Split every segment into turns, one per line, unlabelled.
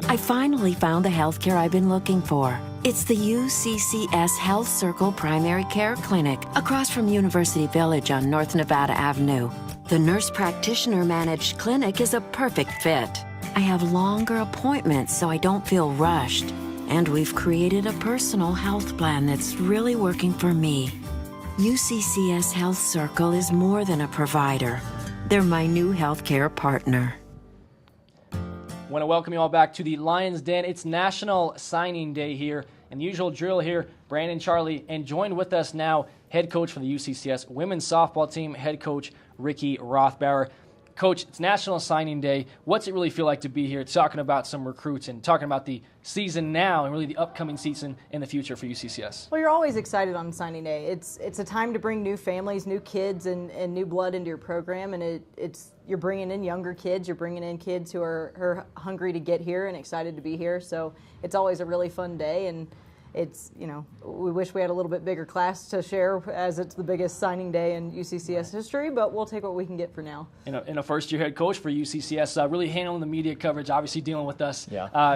I finally found the healthcare I've been looking for. It's the UCCS Health Circle Primary Care Clinic across from University Village on North Nevada Avenue. The nurse practitioner managed clinic is a perfect fit. I have longer appointments so I don't feel rushed. And we've created a personal health plan that's really working for me. UCCS Health Circle is more than a provider. They're my new healthcare partner.
I want to welcome you all back to the Lions Den. It's National Signing Day here. And the usual drill here, Brandon, Charlie, and joined with us now, head coach for the UCCS women's softball team, head coach Ricki Rothbauer. Coach, it's National Signing Day. What's it really feel like to be here talking about some recruits and talking about the season now and really the upcoming season in the future for UCCS?
Well, you're always excited on signing day. It's a time to bring new families, new kids, and new blood into your program. And you're bringing in younger kids. You're bringing in kids who are hungry to get here and excited to be here. So it's always a really fun day. And it's, we wish we had a little bit bigger class to share as it's the biggest signing day in UCCS history, but we'll take what we can get for now.
In a first-year head coach for UCCS, really handling the media coverage, obviously dealing with us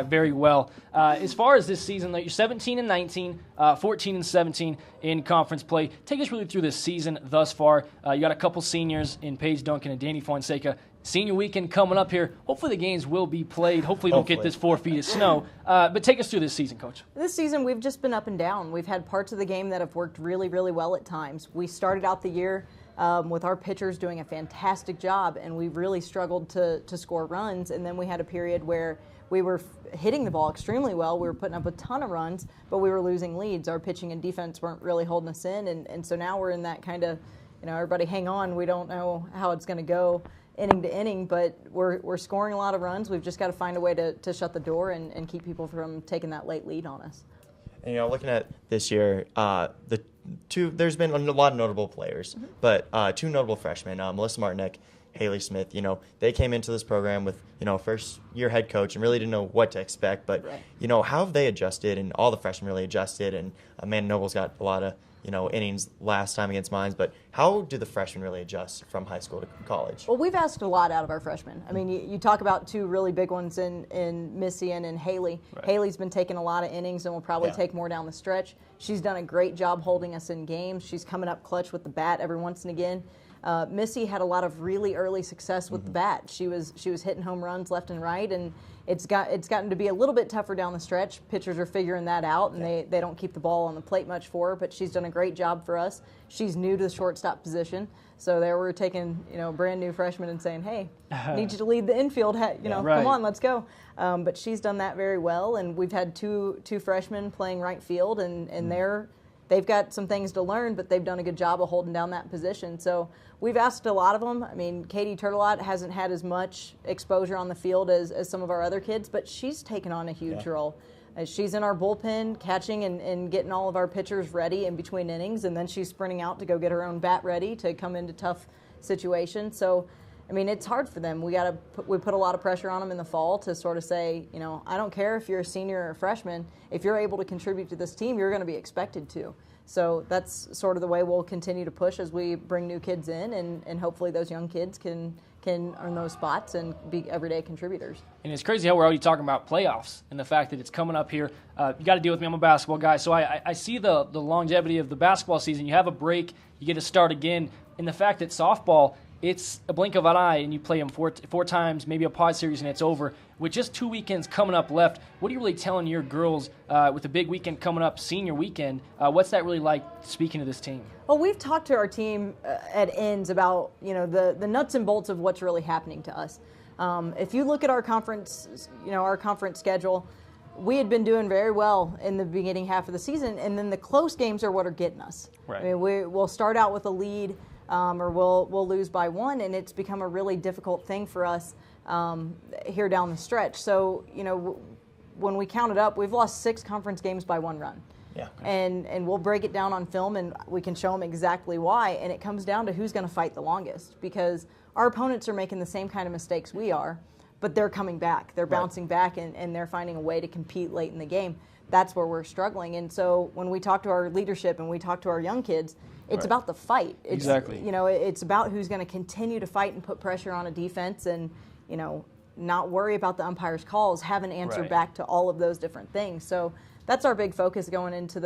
very well. As far as this season, you're 17-19, 14-17 in conference play. Take us really through this season thus far. You got a couple seniors in Paige Duncan and Danny Fonseca. Senior weekend coming up here. Hopefully the games will be played. Hopefully we don't get this 4 feet of snow. But take us through this season, Coach.
This season we've just been up and down. We've had parts of the game that have worked really, really well at times. We started out the year with our pitchers doing a fantastic job, and we really struggled to score runs. And then we had a period where we were hitting the ball extremely well. We were putting up a ton of runs, but we were losing leads. Our pitching and defense weren't really holding us in. And so now we're in that kind of, everybody hang on. We don't know how it's going to go inning to inning, but we're scoring a lot of runs. We've just got to find a way to shut the door and keep people from taking that late lead on us.
And, looking at this year, there's been a lot of notable players, but two notable freshmen, Melissa Martinek, Haley Smith, they came into this program with, first-year head coach and really didn't know what to expect. But, how have they adjusted? And all the freshmen really adjusted. And Amanda Noble's got a lot of, innings last time against Mines. But how do the freshmen really adjust from high school to college?
Well, we've asked a lot out of our freshmen. I mean, you talk about two really big ones in Missy and in Haley. Right. Haley's been taking a lot of innings and will probably take more down the stretch. She's done a great job holding us in games. She's coming up clutch with the bat every once and again. Missy had a lot of really early success with the bat. She was hitting home runs left and right, and it's gotten to be a little bit tougher down the stretch. Pitchers are figuring that out, and they don't keep the ball on the plate much for her, but she's done a great job for us. She's new to the shortstop position, so there we're taking brand new freshmen and saying, hey, I need you to lead the infield. Come on, let's go. But she's done that very well, and we've had two freshmen playing right field, and they've got some things to learn, but they've done a good job of holding down that position. So we've asked a lot of them. I mean, Katie Turtelot hasn't had as much exposure on the field as some of our other kids, but she's taken on a huge role. She's in our bullpen catching and getting all of our pitchers ready in between innings, and then she's sprinting out to go get her own bat ready to come into tough situations. So, I mean, it's hard for them. We put a lot of pressure on them in the fall to sort of say, I don't care if you're a senior or a freshman. If you're able to contribute to this team, you're going to be expected to. So that's sort of the way we'll continue to push as we bring new kids in, and hopefully those young kids can earn those spots and be everyday contributors.
And it's crazy how we're already talking about playoffs and the fact that it's coming up here. You got to deal with me. I'm a basketball guy, so I see the longevity of the basketball season. You have a break, you get to start again, and the fact that softball, it's a blink of an eye, and you play them four times, maybe a pod series, and it's over. With just 2 weekends coming up left, what are you really telling your girls with a big weekend coming up, senior weekend? What's that really like speaking to this team?
Well, we've talked to our team at ends about the nuts and bolts of what's really happening to us. If you look at our conference, our conference schedule, we had been doing very well in the beginning half of the season, and then the close games are what are getting us. Right. I mean, we'll start out with a lead. Or we'll lose by one, and it's become a really difficult thing for us here down the stretch. So, when we count it up, we've lost 6 conference games by 1 run. Yeah. And we'll break it down on film, and we can show them exactly why. And it comes down to who's going to fight the longest, because our opponents are making the same kind of mistakes we are, but they're coming back. They're bouncing back, and they're finding a way to compete late in the game. That's where we're struggling. And so when we talk to our leadership and we talk to our young kids, it's about the fight. Exactly. It's about who's going to continue to fight and put pressure on a defense and, not worry about the umpire's calls, have an answer
Right.
back to all of those different things. So that's our big focus going into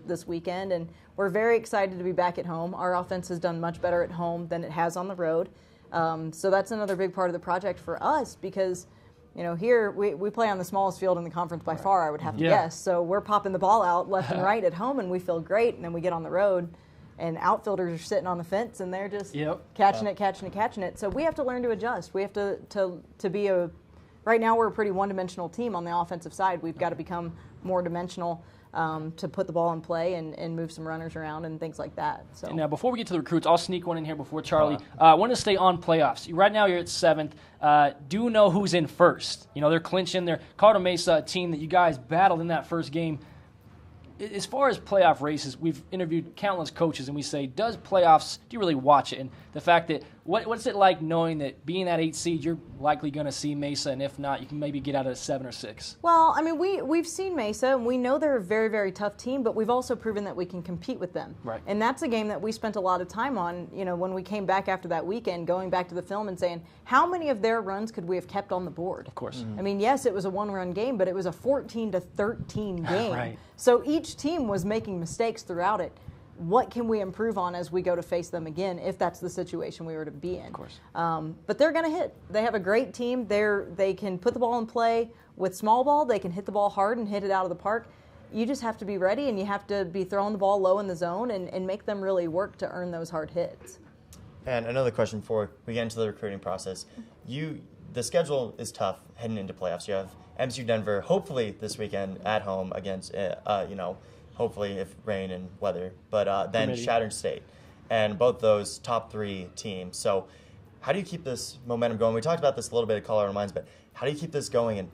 this weekend, and we're very excited to be back at home. Our offense has done much better at home than it has on the road. So that's another big part of the project for us because, here we play on the smallest field in the conference by far, I would have to guess. So we're popping the ball out left and right at home, and we feel great. And then we get on the road, and outfielders are sitting on the fence, and they're just catching it. So we have to learn to adjust. We have to be right now we're a pretty one-dimensional team on the offensive side. We've got to become more dimensional to put the ball in play and move some runners around and things like that. So
now, before we get to the recruits, I'll sneak one in here before Charlie. I want to stay on playoffs. Right now, you're at 7th. Do know who's in first. They're clinching. They're Colorado Mesa, a team that you guys battled in that first game. As far as playoff races, we've interviewed countless coaches, and we say, do you really watch it? And the fact that, what's it like knowing that being that 8th seed, you're likely going to see Mesa, and if not, you can maybe get out of 7 or 6?
Well, I mean, we've seen Mesa, and we know they're a very, very tough team, but we've also proven that we can compete with them.
Right.
And that's a game that we spent a lot of time on, when we came back after that weekend, going back to the film and saying, how many of their runs could we have kept on the board?
Of course.
I mean, yes, it was a one-run game, but it was a 14-13 game.
Right.
So each team was making mistakes throughout it. What can we improve on as we go to face them again, if that's the situation we were to be in?
Of course.
But they're going to hit. They have a great team. They can put the ball in play with small ball. They can hit the ball hard and hit it out of the park. You just have to be ready, and you have to be throwing the ball low in the zone and make them really work to earn those hard hits.
And another question before we get into the recruiting process. The schedule is tough heading into playoffs. You have MSU Denver, hopefully this weekend at home against, hopefully if rain and weather, but then
Committee.
Saturn State. And both those top 3 teams. So how do you keep this momentum going? We talked about this a little bit at Colorado Minds, but how do you keep this going? And,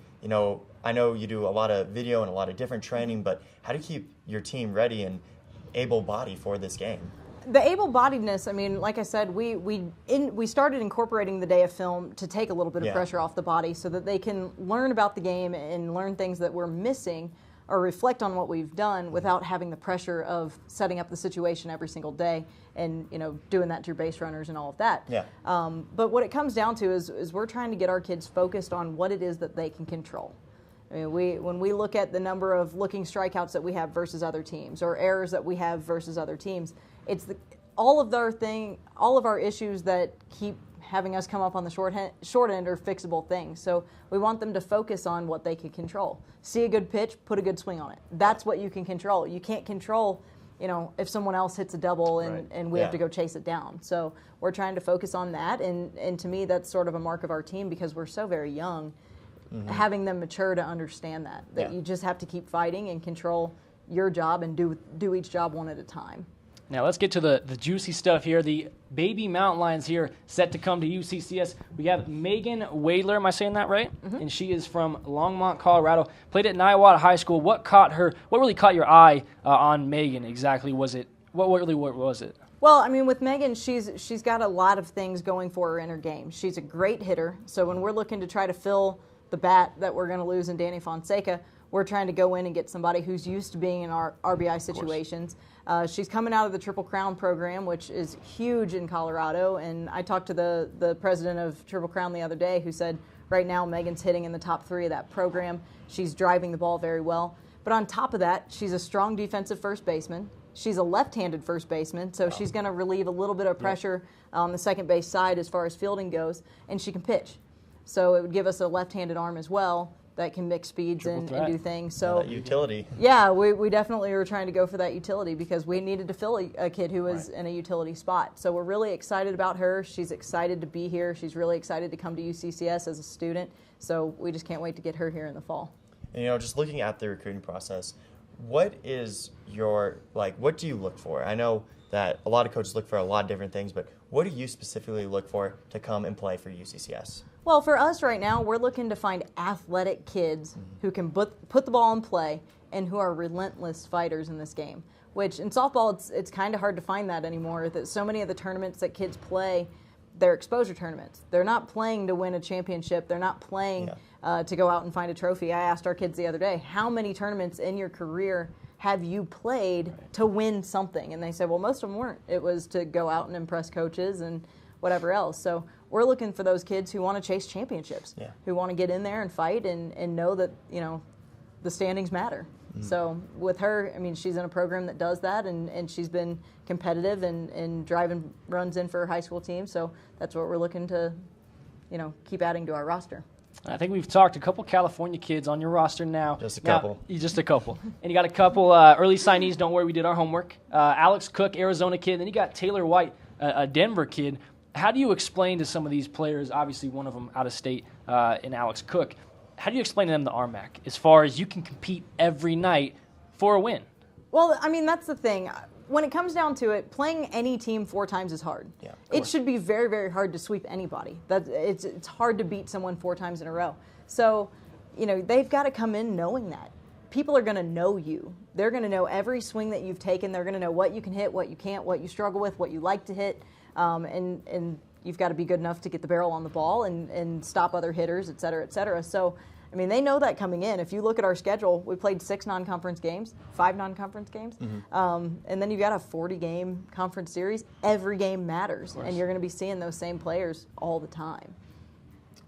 I know you do a lot of video and a lot of different training, but how do you keep your team ready and able-bodied for this game?
The able-bodiedness, I mean, like I said, we started incorporating the day of film to take a little bit of pressure off the body so that they can learn about the game and learn things that we're missing or reflect on what we've done without having the pressure of setting up the situation every single day and, doing that to your base runners and all of that.
Yeah.
But what it comes down to is we're trying to get our kids focused on what it is that they can control. I mean, when we look at the number of looking strikeouts that we have versus other teams or errors that we have versus other teams, it's all of our issues that keep having us come up on the short end are fixable things. So we want them to focus on what they can control. See a good pitch, put a good swing on it. That's what you can control. You can't control, if someone else hits a double and we have to go chase it down. So we're trying to focus on that. And to me, that's sort of a mark of our team because we're so very young. Having them mature to understand that you just have to keep fighting and control your job and do each job one at a time.
Now let's get to the juicy stuff here. The baby mountain lions here set to come to UCCS. We have Megan Wadler, am I saying that right? And she is from Longmont, Colorado. Played at Niawata High School. What really caught your eye on Megan exactly? What was it?
Well, I mean, with Megan, she's got a lot of things going for her in her game. She's a great hitter. So when we're looking to try to fill the bat that we're going to lose in Danny Fonseca, we're trying to go in and get somebody who's used to being in our RBI situations. She's coming out of the Triple Crown program, which is huge in Colorado. And I talked to the president of Triple Crown the other day who said right now Megan's hitting in the top 3 of that program. She's driving the ball very well. But on top of that, she's a strong defensive first baseman. She's a left-handed first baseman, so she's going to relieve a little bit of pressure on the second base side as far as fielding goes. And she can pitch. So it would give us a left-handed arm as well that can mix speeds and do things. So
utility.
Yeah, we definitely were trying to go for that utility because we needed to fill a kid who was in a utility spot. So we're really excited about her. She's excited to be here. She's really excited to come to UCCS as a student. So we just can't wait to get her here in the fall.
And, just looking at the recruiting process, what is what do you look for? I know that a lot of coaches look for a lot of different things, but what do you specifically look for to come and play for UCCS?
Well, for us right now, we're looking to find athletic kids who can put the ball in play and who are relentless fighters in this game, which in softball, it's kind of hard to find that anymore. That so many of the tournaments that kids play, they're exposure tournaments. They're not playing to win a championship. They're not playing to go out and find a trophy. I asked our kids the other day, how many tournaments in your career have you played to win something? And they said, well, most of them weren't. It was to go out and impress coaches and whatever else. So we're looking for those kids who want to chase championships,
Yeah.
who want to get in there and fight and know that, you know, the standings matter. So with her, I mean, she's in a program that does that, and she's been competitive and driving runs in for her high school team. So that's what we're looking to, you know, keep adding to our roster.
I think we've talked a couple California kids on your roster now.
Just a couple.
Just a couple. And you got a couple early signees. Don't worry, we did our homework. Alex Cook, Arizona kid. Then you got Taylor White, a Denver kid. How do you explain to some of these players, obviously one of them out of state, in Alex Cook, how do you explain to them the RMAC as far as you can compete every night for a win?
Well, I mean, that's the thing. When it comes down to it, playing any team 4 times is hard.
Yeah,
it should be very, very hard to sweep anybody. It's hard to beat someone 4 times in a row. So, you know, they've got to come in knowing that. People are going to know you. They're going to know every swing that you've taken. They're going to know what you can hit, what you can't, what you struggle with, what you like to hit. And you've got to be good enough to get the barrel on the ball and stop other hitters, et cetera, et cetera. So, I mean, they know that coming in. If you look at our schedule, we played 6 non-conference games, 5 non-conference games, and then you've got a 40-game conference series. Every game matters, and you're going to be seeing those same players all the time.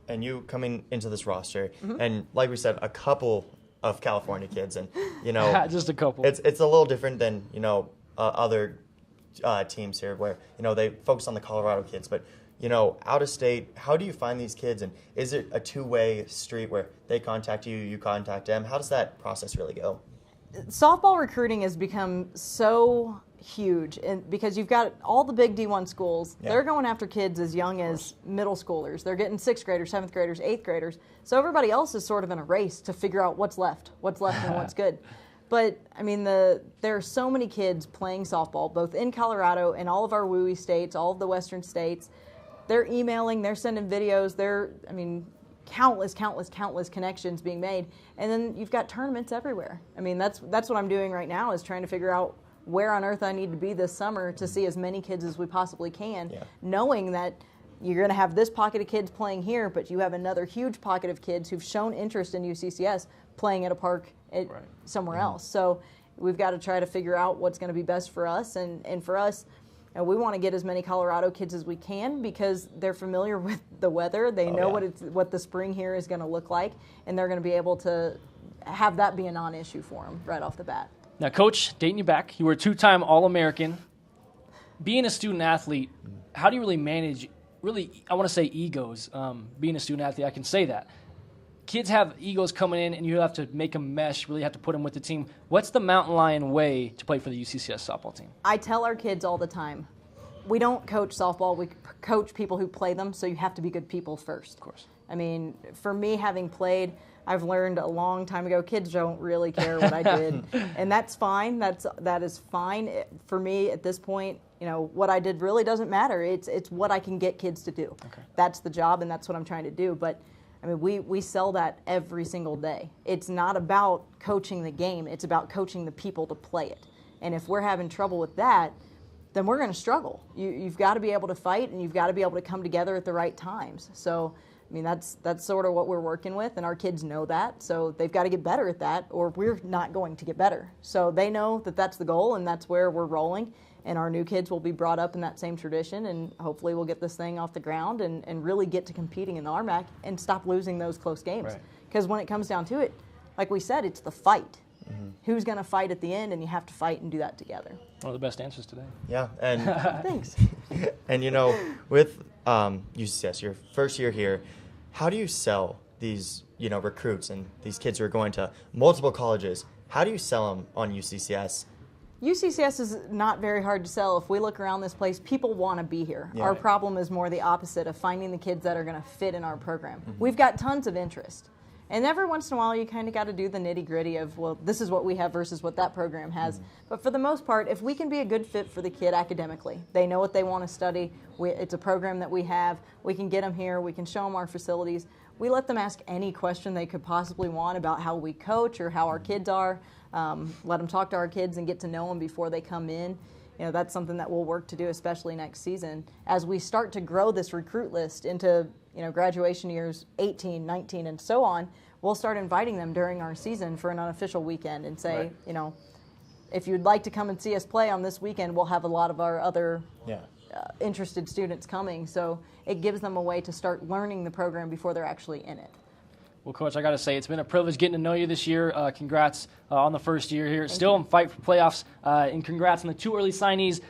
And you coming into this roster, and like we said, a couple of California kids, and you know,
just a couple.
It's a little different than, you know, other teams here where, you know, they focus on the Colorado kids, but you know, out of state, how do you find these kids, and is it a two-way street where they contact you, you contact them? How does that process really go?
Softball recruiting has become so huge, and because you've got all the big D1 schools, they're going after kids as young as middle schoolers. They're getting 6th graders, 7th graders, 8th graders. So everybody else is sort of in a race to figure out what's left and what's good. But, I mean, there are so many kids playing softball, both in Colorado and all of our WUI states, all of the western states. They're emailing, they're sending videos, countless connections being made. And then you've got tournaments everywhere. I mean, that's what I'm doing right now, is trying to figure out where on earth I need to be this summer to see as many kids as we possibly can, knowing that you're going to have this pocket of kids playing here, but you have another huge pocket of kids who've shown interest in UCCS playing at a park somewhere else. So we've got to try to figure out what's going to be best for us. And for us, and we want to get as many Colorado kids as we can because they're familiar with the weather. They know what the spring here is going to look like, and they're going to be able to have that be a non-issue for them right off the bat.
Now, Coach, dating you back, you were a 2-time All-American. Being a student-athlete, how do you really manage, I want to say egos, being a student-athlete, I can say that. Kids have egos coming in, and you have to make them mesh, really have to put them with the team. What's the mountain lion way to play for the UCCS softball team?
I tell our kids all the time, we don't coach softball, we coach people who play them, so you have to be good people first.
Of course.
I mean, for me, having played, I've learned a long time ago, kids don't really care what I did, and that's fine. That is fine. For me, at this point, you know, what I did really doesn't matter. It's what I can get kids to do. Okay. That's the job, and that's what I'm trying to do. But I mean, we sell that every single day. It's not about coaching the game. It's about coaching the people to play it. And if we're having trouble with that, then we're going to struggle. You've got to be able to fight, and you've got to be able to come together at the right times. So, I mean, that's sort of what we're working with, and our kids know that. So they've got to get better at that, or we're not going to get better. So they know that that's the goal, and that's where we're rolling. And our new kids will be brought up in that same tradition, and hopefully we'll get this thing off the ground and really get to competing in the RMAC and stop losing those close games. Because when it comes down to it, like we said, it's the fight. Who's going to fight at the end, and you have to fight and do that together.
One of the best answers today.
Yeah, and
Thanks.
And you know, with UCCS, your first year here, how do you sell these, you know, recruits and these kids who are going to multiple colleges? How do you sell them on UCCS?
UCCS is not very hard to sell. If we look around this place, people want to be here. Our problem is more the opposite of finding the kids that are going to fit in our program. We've got tons of interest. And every once in a while, you kind of got to do the nitty-gritty of, well, this is what we have versus what that program has. But for the most part, if we can be a good fit for the kid academically, they know what they want to study, it's a program that we have, we can get them here, we can show them our facilities. We let them ask any question they could possibly want about how we coach or how our kids are. Let them talk to our kids and get to know them before they come in. You know, that's something that we'll work to do, especially next season. As we start to grow this recruit list into, you know, graduation years 18, 19, and so on, we'll start inviting them during our season for an unofficial weekend and say, you know, if you'd like to come and see us play on this weekend, we'll have a lot of our other interested students coming. So it gives them a way to start learning the program before they're actually in it.
Well, Coach, I got to say, it's been a privilege getting to know you this year. Congrats on the first year here. Still in fight for playoffs, and congrats on the 2 early signees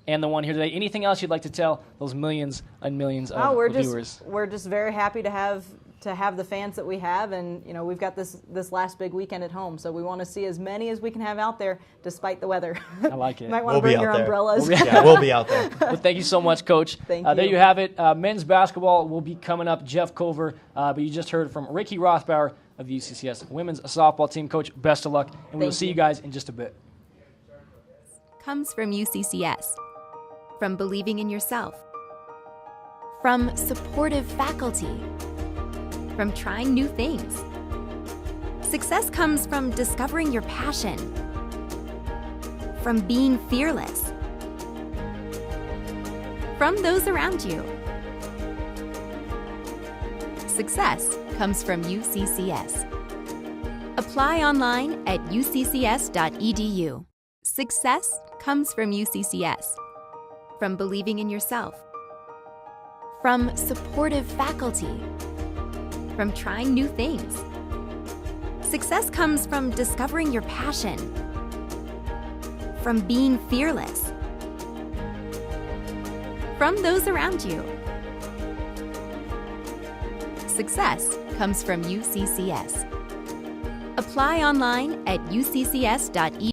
and the one here today. Anything else you'd like to tell those millions and millions of viewers?
We're just very happy to have the fans that we have, and we've got this last big weekend at home, so we want to see as many as we can have out there despite the weather.
I like it.
You might want to bring your umbrellas.
We'll be out there.
Well, thank you so much, Coach.
Thank you.
There you have it. Men's basketball will be coming up. Jeff Cover, but you just heard from Ricki Rothbauer of the UCCS women's softball team. Coach, best of luck, and we will see you guys in just a bit.
Comes from UCCS. From believing in yourself. From supportive faculty. From trying new things. Success comes from discovering your passion. From being fearless. From those around you. Success comes from UCCS. Apply online at uccs.edu. Success comes from UCCS. From believing in yourself. From supportive faculty. From trying new things. Success comes from discovering your passion. From being fearless. From those around you. Success comes from UCCS. Apply online at uccs.edu.